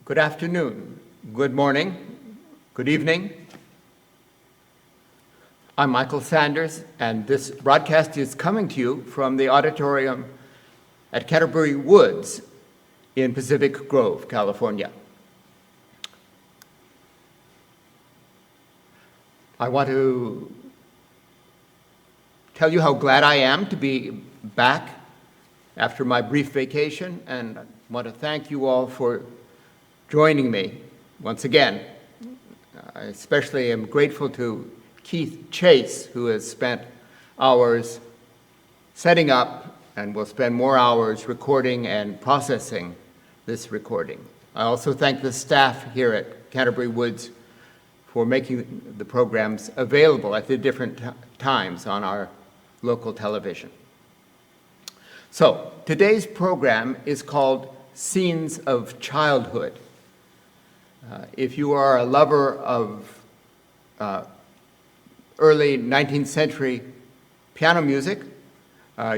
Good afternoon, good morning, good evening. I'm Michael Sanders, and this broadcast is coming to you from the auditorium at Canterbury Woods in Pacific Grove, California. I want to tell you how glad I am to be back after my brief vacation, and I want to thank you all for joining me once again. I especially am grateful to Keith Chase, who has spent hours setting up and will spend more hours recording and processing this recording. I also thank the staff here at Canterbury Woods for making the programs available at the different times on our local television. So, today's program is called Scenes of Childhood. If you are a lover of early 19th century piano music,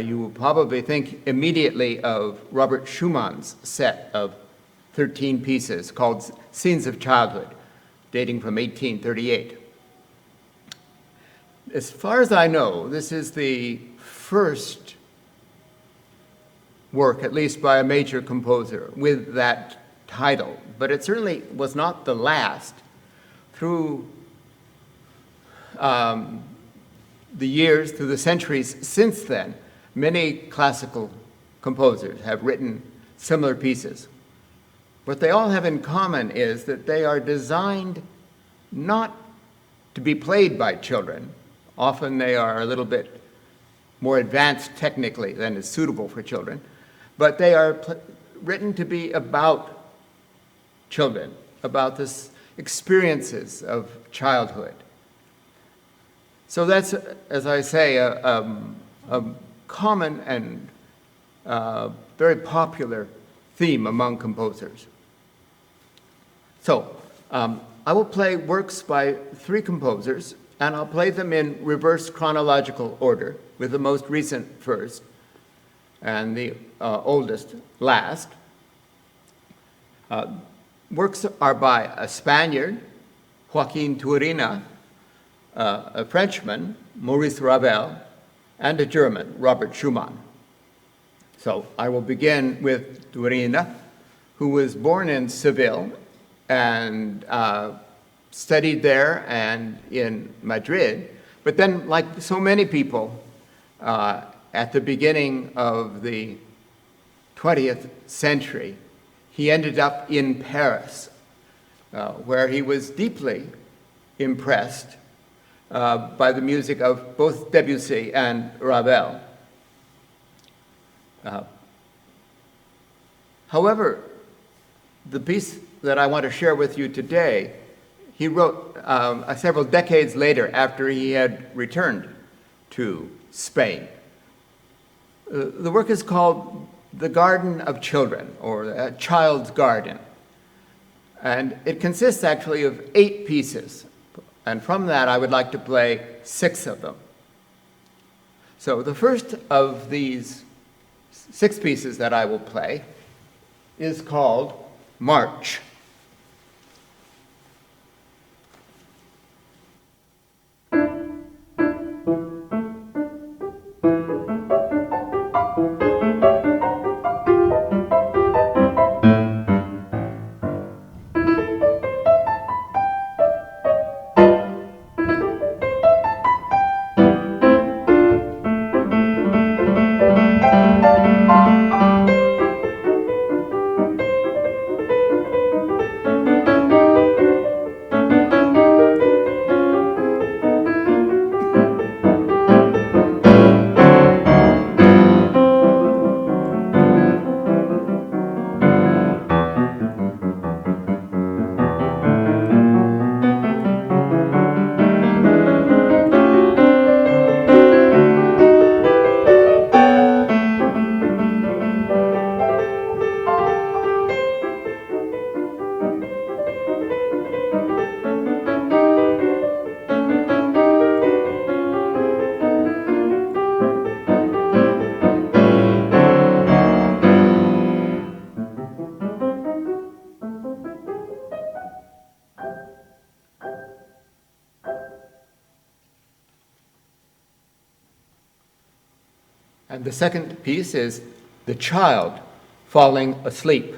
you will probably think immediately of Robert Schumann's set of 13 pieces called Scenes of Childhood, dating from 1838. As far as I know, this is the first work, at least by a major composer, with that title, but it certainly was not the last. Through the years, through the centuries since then, many classical composers have written similar pieces. What they all have in common is that they are designed not to be played by children. Often they are a little bit more advanced technically than is suitable for children, but they are written to be about children, about the experiences of childhood. So that's, as I say, a common and very popular theme among composers. So I will play works by three composers, and I'll play them in reverse chronological order, with the most recent first and the oldest last. Works are by a Spaniard, Joaquin Turina, a Frenchman, Maurice Ravel, and a German, Robert Schumann. So I will begin with Turina, who was born in Seville and studied there and in Madrid, but then, like so many people at the beginning of the 20th century, he ended up in Paris, where he was deeply impressed by the music of both Debussy and Ravel. However, the piece that I want to share with you today, he wrote several decades later after he had returned to Spain. The work is called The Garden of Children, or A Child's Garden. And it consists actually of 8 pieces. And from that, I would like to play 6 of them. So the first of these 6 pieces that I will play is called March. And the second piece is the child falling asleep.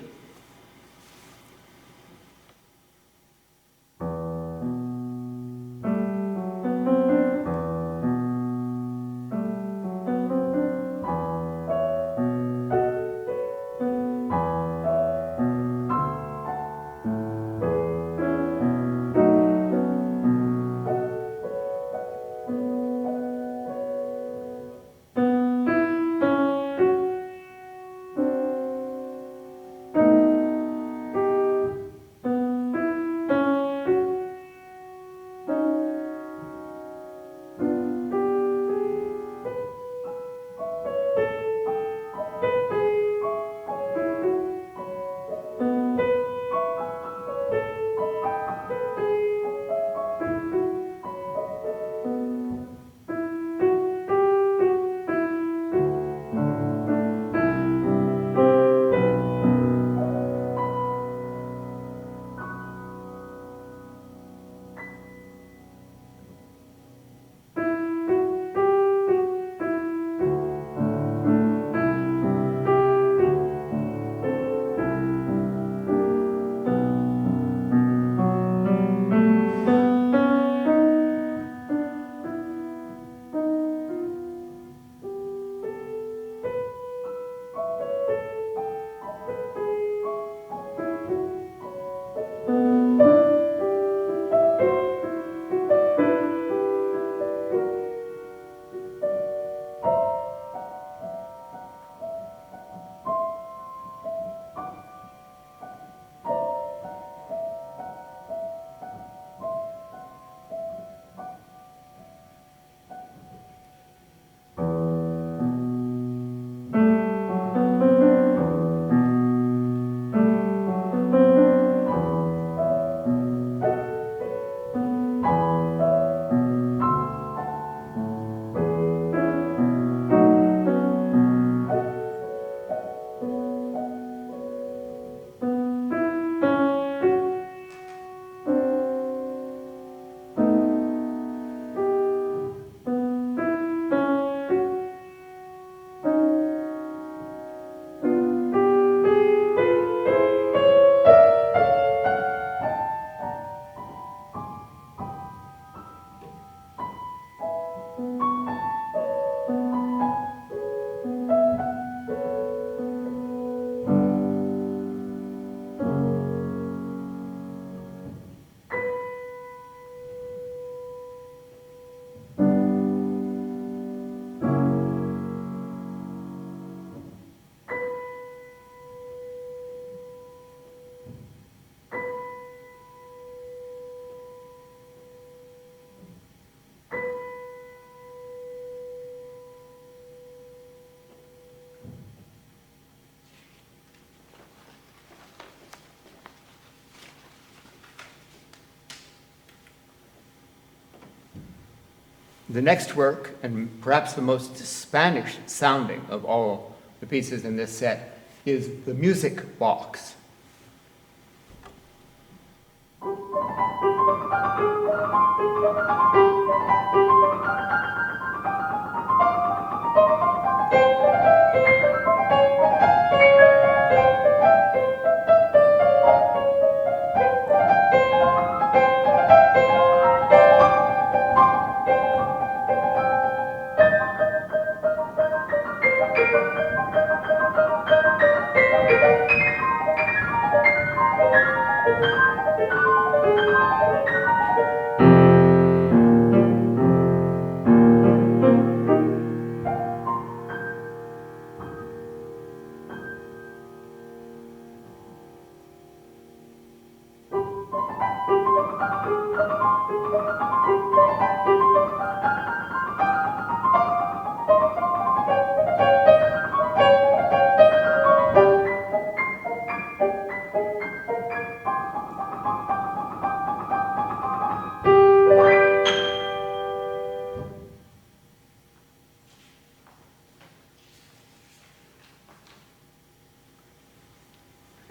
The next work, and perhaps the most Spanish sounding of all the pieces in this set, is the music box.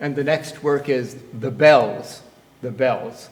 And the next work is the bells, the bells.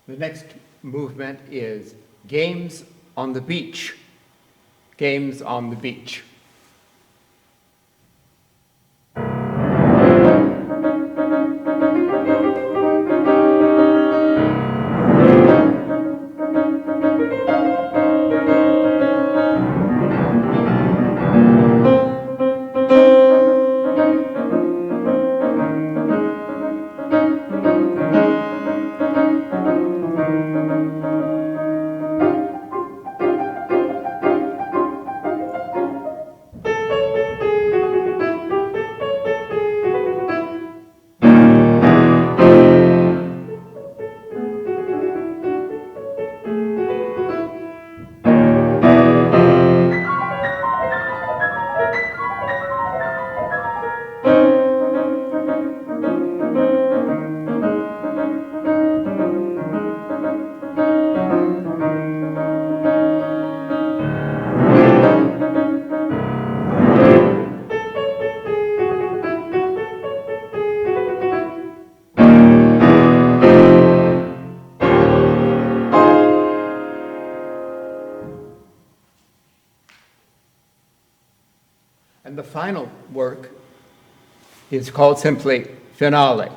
The next movement is Games on the Beach. Games on the Beach. And the final work is called simply Finale.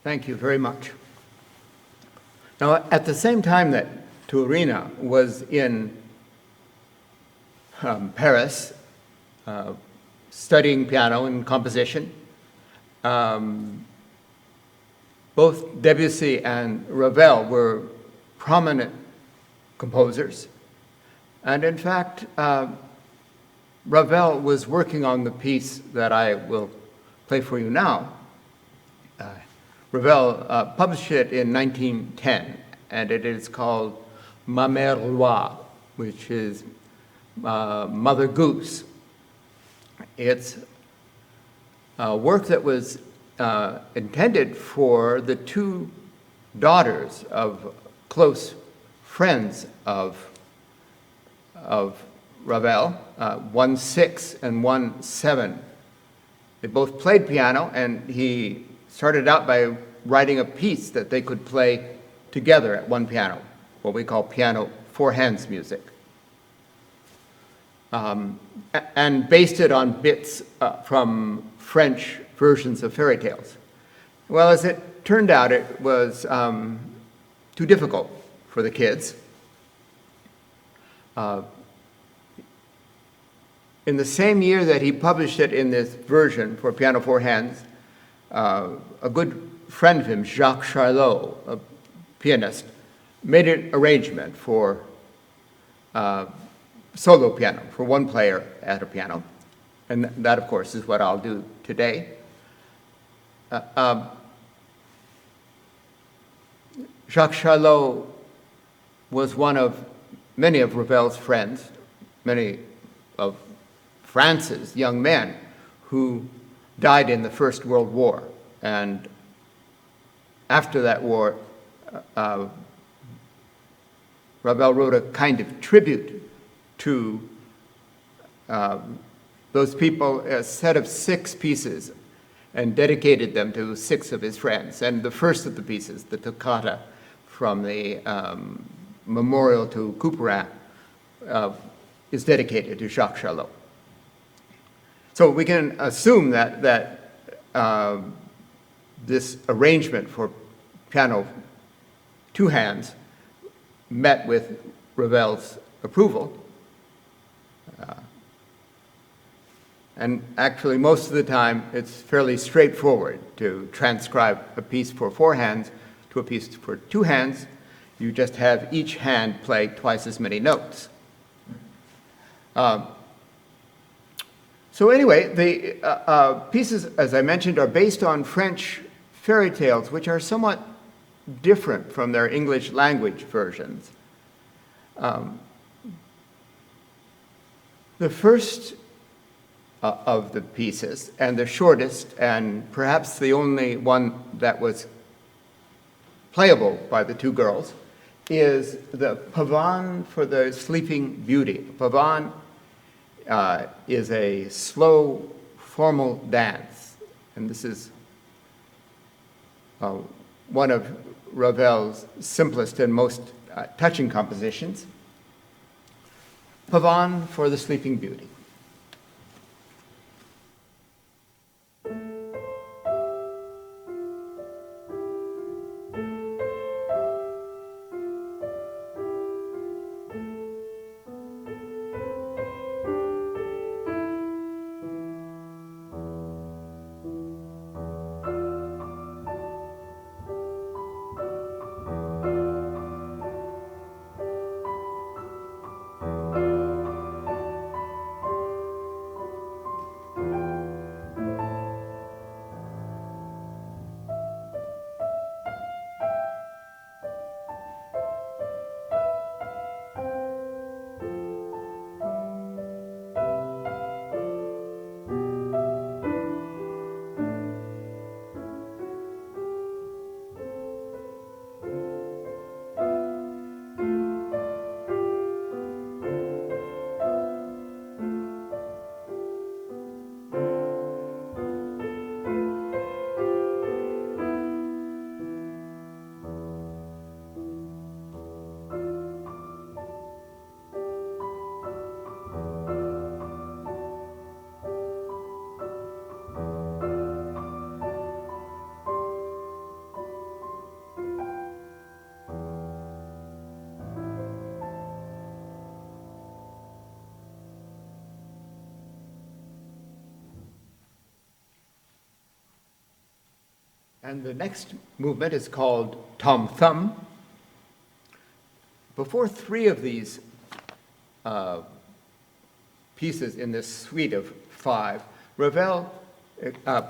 Thank you very much. Now, at the same time that Turina was in Paris studying piano and composition, both Debussy and Ravel were prominent composers. And in fact, Ravel was working on the piece that I will play for you now. Ravel published it in 1910, and it is called Ma Mère Roi, which is Mother Goose. It's a work that was intended for the two daughters of close friends of Ravel, one 6 and one 7. They both played piano, and he started out by writing a piece that they could play together at one piano, what we call piano four hands music, and based it on bits from French versions of fairy tales. Well, as it turned out, it was too difficult for the kids. In the same year that he published it in this version for piano four hands, a good friend of him, Jacques Charlot, a pianist, made an arrangement for solo piano, for one player at a piano. And that, of course, is what I'll do today. Jacques Charlot was one of many of Ravel's friends, many of France's young men who died in the First World War. And after that war, Ravel wrote a kind of tribute to those people, a set of 6 pieces, and dedicated them to 6 of his friends. And the first of the pieces, the toccata from the memorial to Couperin, is dedicated to Jacques Charlot. So we can assume that this arrangement for piano two hands met with Ravel's approval. And actually, most of the time, it's fairly straightforward to transcribe a piece for 4 hands to a piece for 2 hands. You just have each hand play twice as many notes. So anyway, the pieces, as I mentioned, are based on French fairy tales, which are somewhat different from their English language versions. The first of the pieces, and the shortest, and perhaps the only one that was playable by the 2 girls, is the Pavane for the Sleeping Beauty. Pavane is a slow, formal dance, and this is one of Ravel's simplest and most touching compositions. Pavane for the Sleeping Beauty. And the next movement is called Tom Thumb. Before 3 of these pieces in this suite of 5, Ravel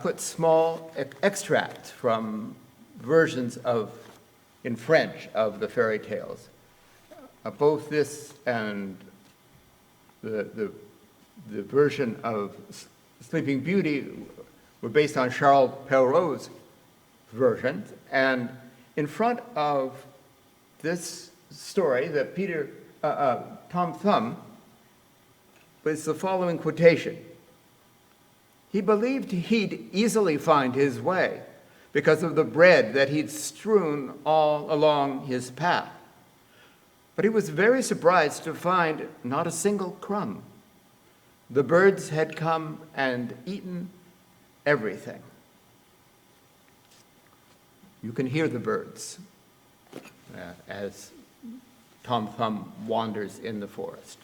put small extracts from versions in French of the fairy tales. Both this and the version of Sleeping Beauty were based on Charles Perrault's version, and in front of this story that Tom Thumb was the following quotation. He believed he'd easily find his way because of the bread that he'd strewn all along his path. But he was very surprised to find not a single crumb. The birds had come and eaten everything. You can hear the birds as Tom Thumb wanders in the forest.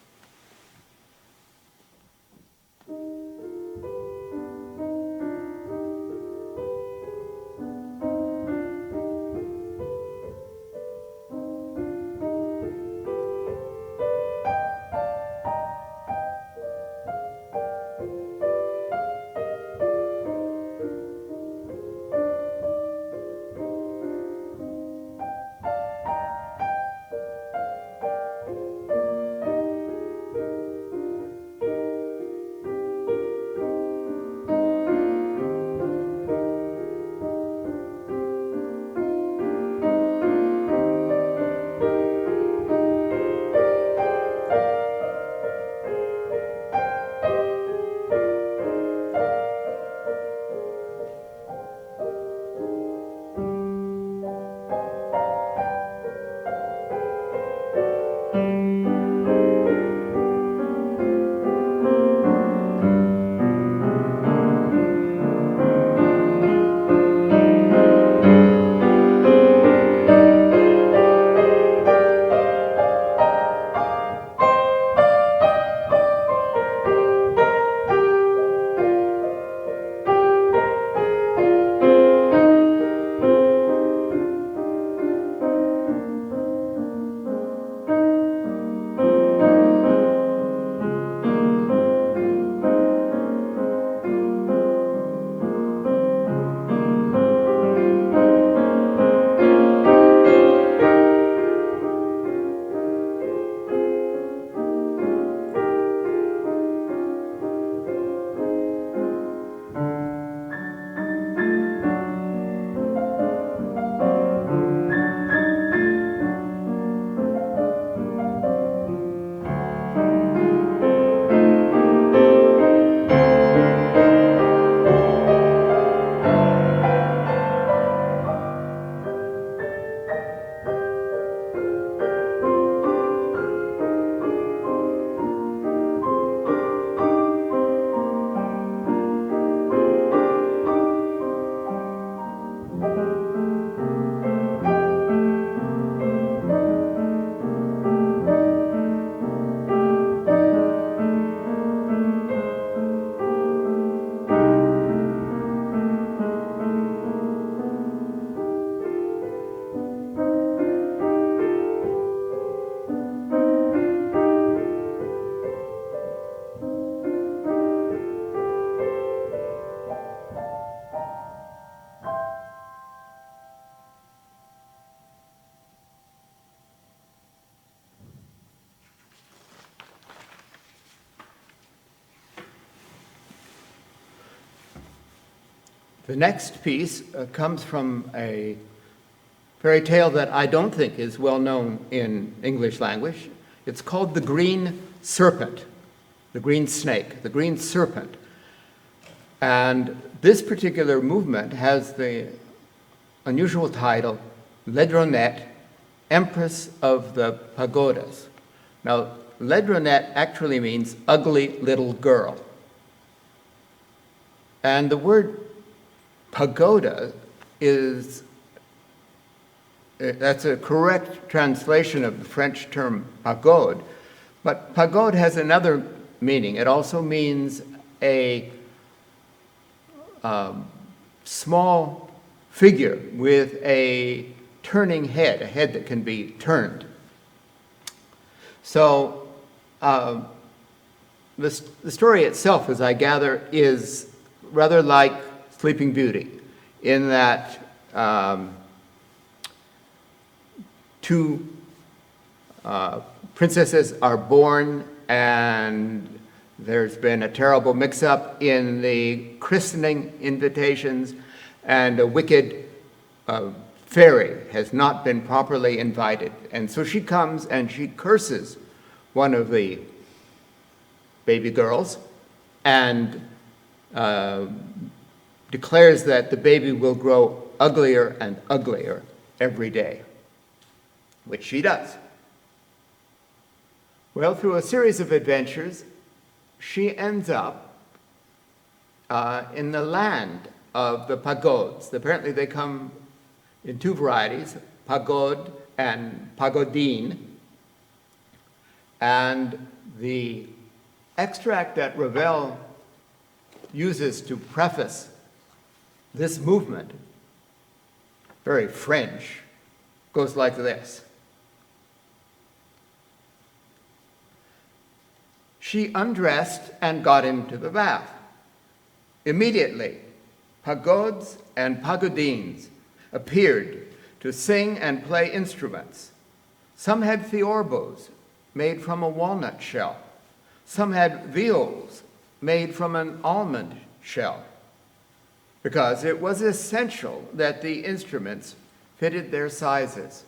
The next piece comes from a fairy tale that I don't think is well known in English language. It's called The Green Serpent, the green snake, the green serpent. And this particular movement has the unusual title, Laidronette, Empress of the Pagodas. Now, Laidronette actually means ugly little girl. And the word pagoda that's a correct translation of the French term pagode, but pagode has another meaning. It also means a small figure with a turning head, a head that can be turned. So the story itself, as I gather, is rather like Sleeping Beauty, in that two princesses are born, and there's been a terrible mix-up in the christening invitations, and a wicked fairy has not been properly invited. And so she comes and she curses one of the baby girls and declares that the baby will grow uglier and uglier every day, which she does. Well, through a series of adventures, she ends up in the land of the pagodes. Apparently they come in two varieties, pagod and pagodine. And the extract that Ravel uses to preface this movement, very French, goes like this. She undressed and got into the bath. Immediately, pagods and pagodines appeared to sing and play instruments. Some had theorbos made from a walnut shell. Some had viols made from an almond shell, because it was essential that the instruments fitted their sizes.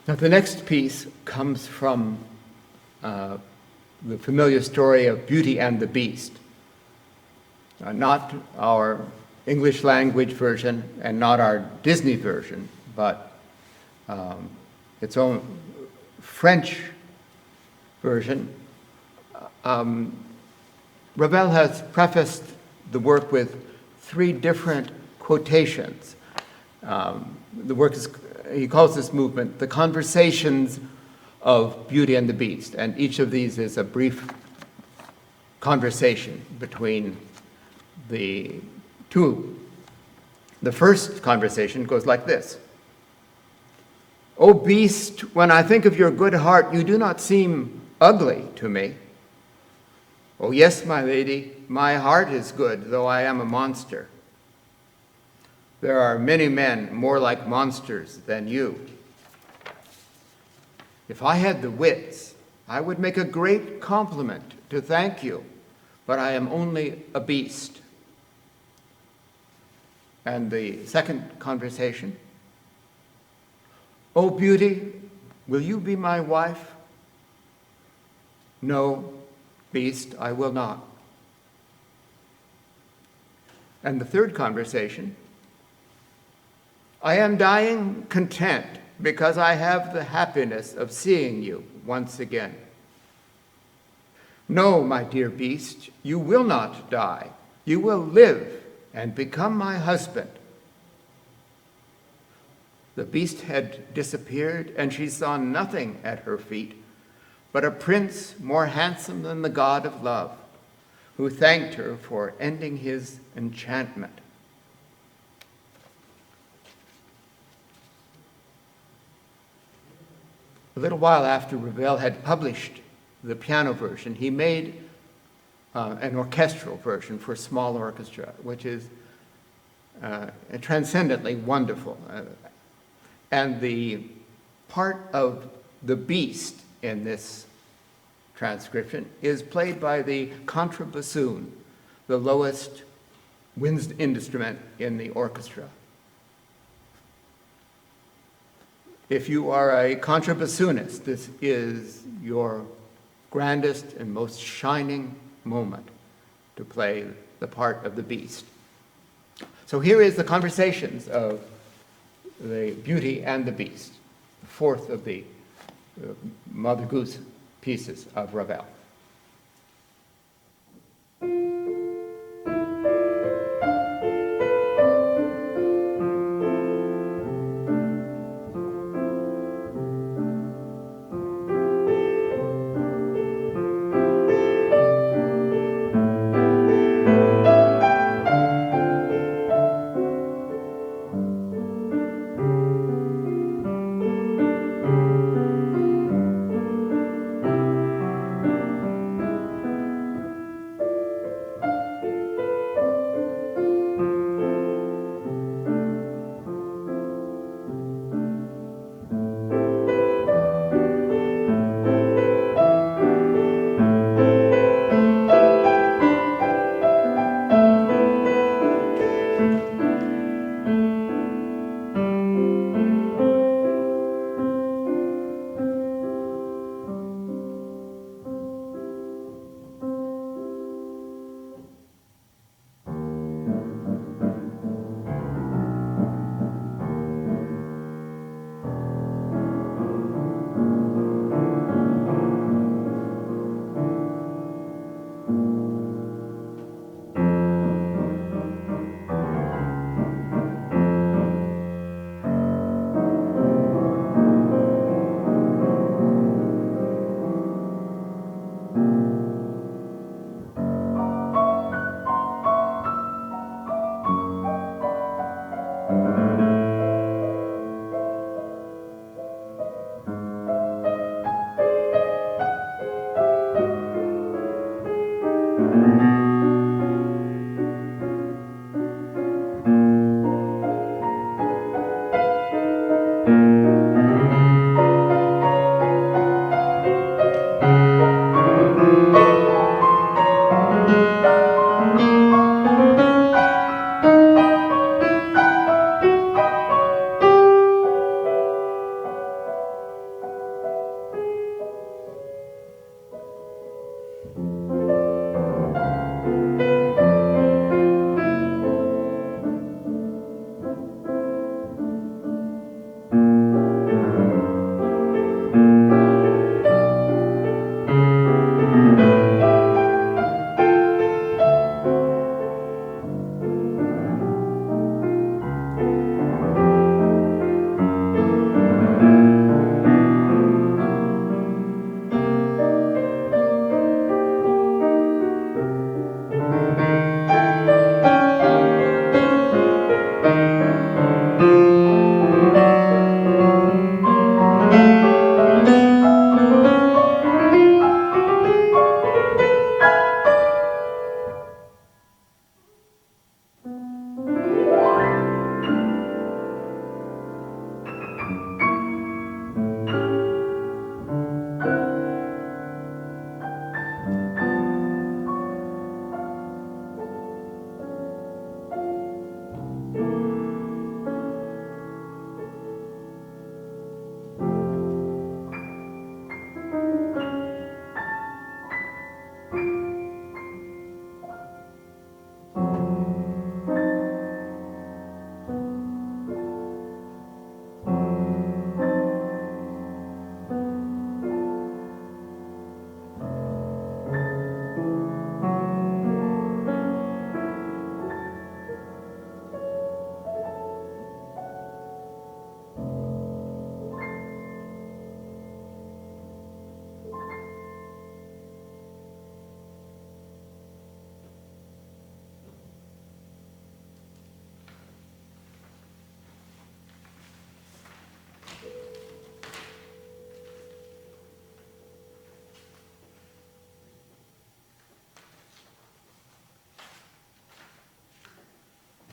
Now, the next piece comes from the familiar story of Beauty and the Beast. Not our English language version and not our Disney version, but its own French version. Ravel has prefaced the work with 3 different quotations. The work is, he calls this movement, The Conversations of Beauty and the Beast, and each of these is a brief conversation between the two. The first conversation goes like this. "O beast, when I think of your good heart, you do not seem ugly to me." "Oh yes, my lady, my heart is good, though I am a monster. There are many men more like monsters than you. If I had the wits, I would make a great compliment to thank you, but I am only a beast." And the second conversation. "O beauty, will you be my wife?" "No, beast, I will not." And the third conversation. "I am dying content because I have the happiness of seeing you once again." "No, my dear beast, you will not die. You will live and become my husband." The beast had disappeared, and she saw nothing at her feet but a prince more handsome than the god of love, who thanked her for ending his enchantment. A little while after Ravel had published the piano version, he made an orchestral version for small orchestra, which is transcendently wonderful. And the part of the beast in this transcription is played by the contrabassoon, the lowest wind instrument in the orchestra. If you are a contrabassoonist, this is your grandest and most shining moment to play the part of the beast. So here is the conversations of the Beauty and the Beast, the fourth of the Mother Goose pieces of Ravel.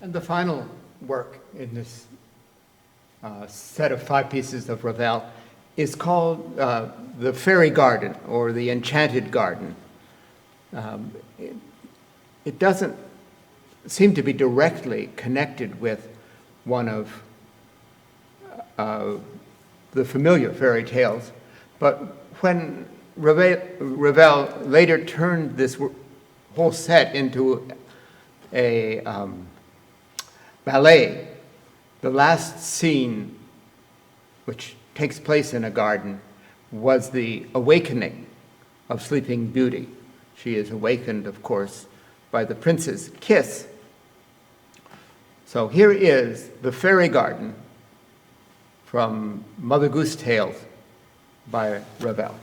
And the final work in this set of 5 pieces of Ravel is called The Fairy Garden, or The Enchanted Garden. It doesn't seem to be directly connected with one of the familiar fairy tales, but when Ravel later turned this whole set into a ballet, the last scene, which takes place in a garden, was the awakening of Sleeping Beauty. She is awakened, of course, by the prince's kiss. So here is The Fairy Garden from Mother Goose Tales by Ravel.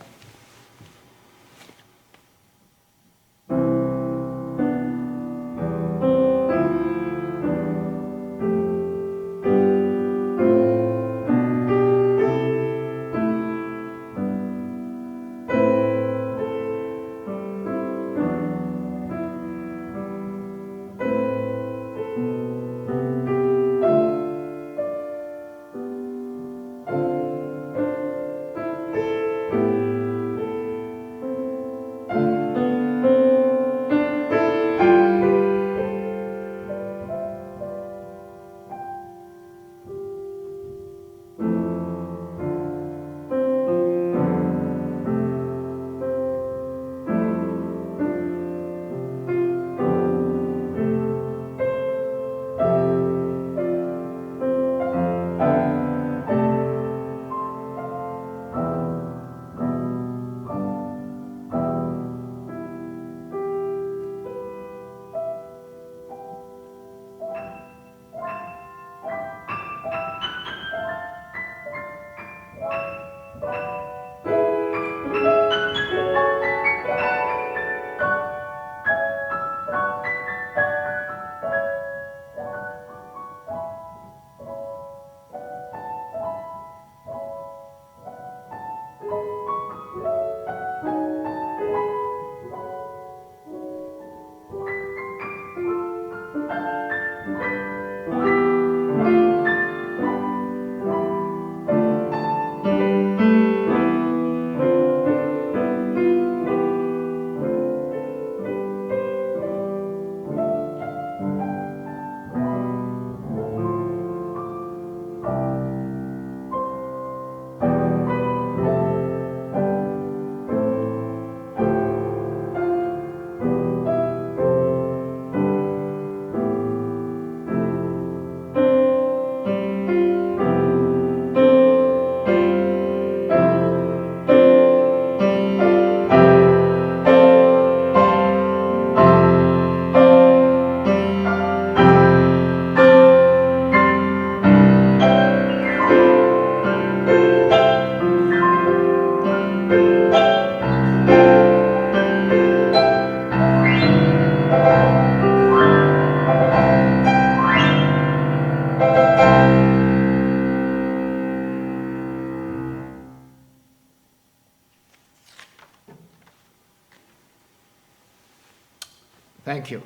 Thank you.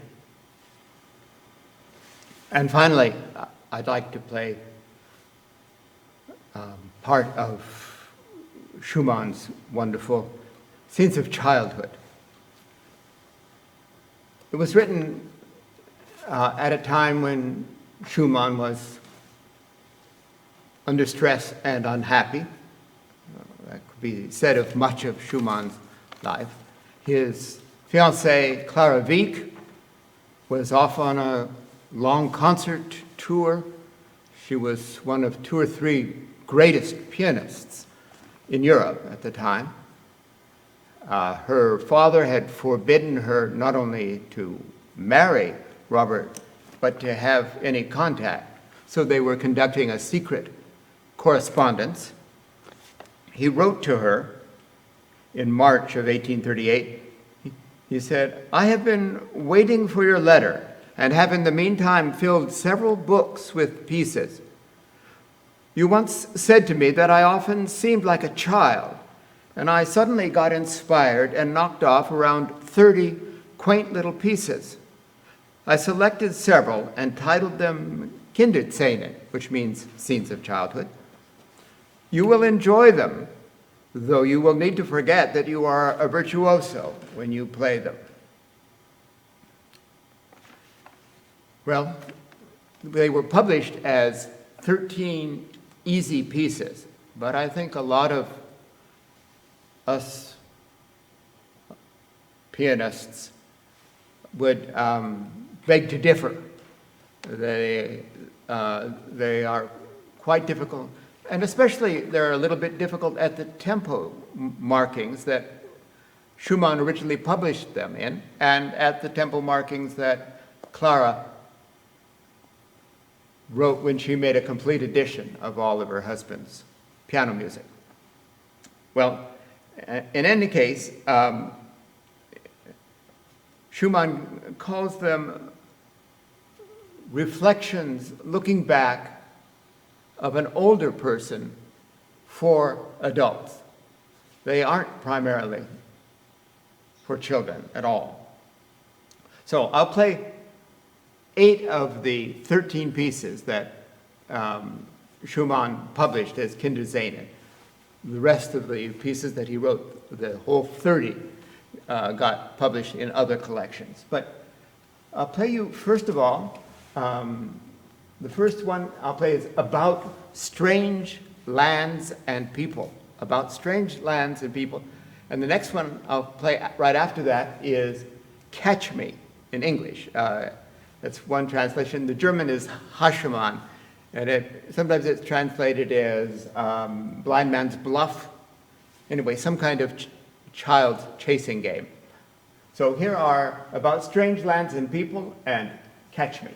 And finally, I'd like to play part of Schumann's wonderful Scenes of Childhood. It was written at a time when Schumann was under stress and unhappy. That could be said of much of Schumann's life. His fiancée, Clara Wieck, was off on a long concert tour. She was one of 2 or 3 greatest pianists in Europe at the time. Her father had forbidden her not only to marry Robert, but to have any contact. So they were conducting a secret correspondence. He wrote to her in March of 1838. He said, "I have been waiting for your letter and have in the meantime filled several books with pieces. You once said to me that I often seemed like a child, and I suddenly got inspired and knocked off around 30 quaint little pieces. I selected several and titled them Kinderzähne, which means scenes of childhood. You will enjoy them, though you will need to forget that you are a virtuoso when you play them. Well, they were published as 13 easy pieces, but I think a lot of us pianists would beg to differ. They are quite difficult, and especially they're a little bit difficult at the tempo markings that Schumann originally published them in, and at the tempo markings that Clara wrote when she made a complete edition of all of her husband's piano music. Well, in any case, Schumann calls them reflections looking back of an older person for adults. They aren't primarily for children at all. So I'll play 8 of the 13 pieces that Schumann published as Kinderzähne. The rest of the pieces that he wrote, the whole 30, got published in other collections. But I'll play you, first of all, the first one I'll play is About Strange Lands and People. About Strange Lands and People. And the next one I'll play right after that is Catch Me in English. That's one translation. The German is Haschemann, and sometimes it's translated as Blind Man's Bluff. Anyway, some kind of child chasing game. So here are About Strange Lands and People and Catch Me.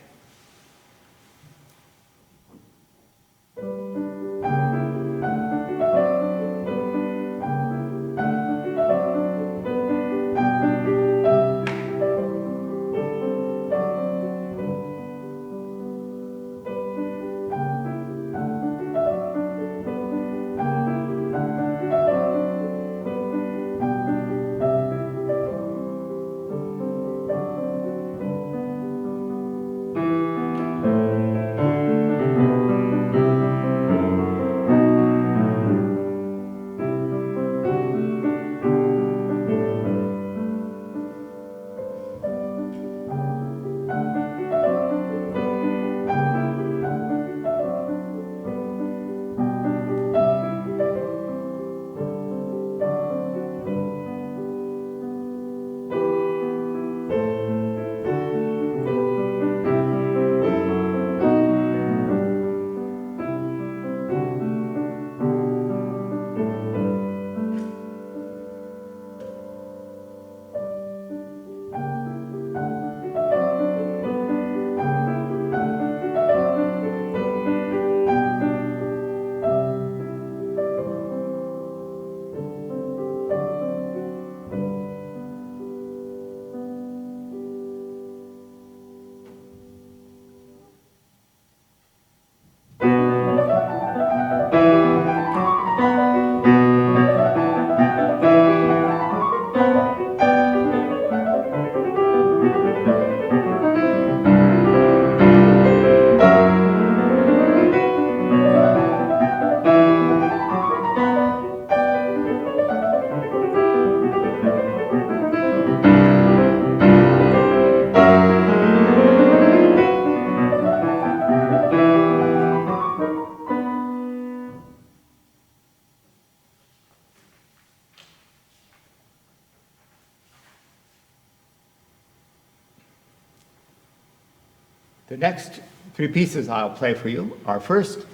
The next 3 pieces I'll play for you are first,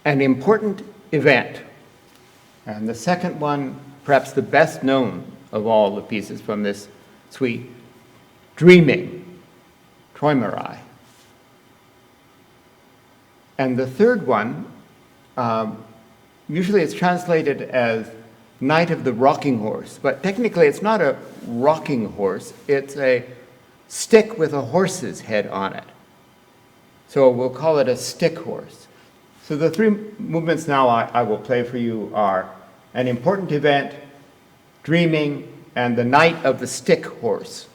An Important Event, and the second one, perhaps the best known of all the pieces from this suite, Dreaming, Träumerei. And the third one, usually it's translated as Night of the Rocking Horse, but technically it's not a rocking horse, it's a stick with a horse's head on it. So we'll call it a stick horse. So the 3 movements now I will play for you are An Important Event, Dreaming, and The Night of the Stick Horse.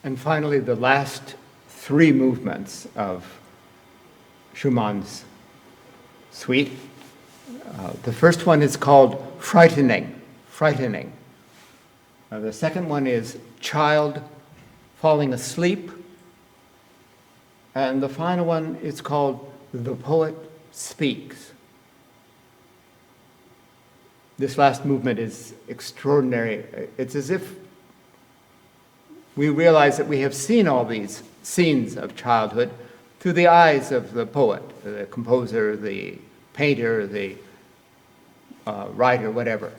And finally, the last three movements of Schumann's suite. The first one is called Frightening, Frightening. The second one is Child Falling Asleep. And the final one is called The Poet Speaks. This last movement is extraordinary. It's as if we realize that we have seen all these scenes of childhood through the eyes of the poet, the composer, the painter, the writer, whatever.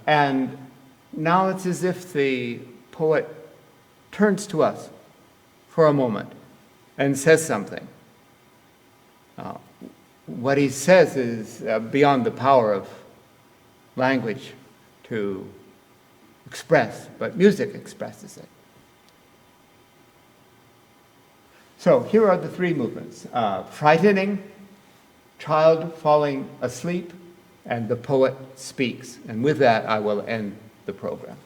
And now it's as if the poet turns to us for a moment and says something. What he says is beyond the power of language to express, but music expresses it. So here are the three movements: frightening, child falling asleep, and the poet speaks. And with that, I will end the program.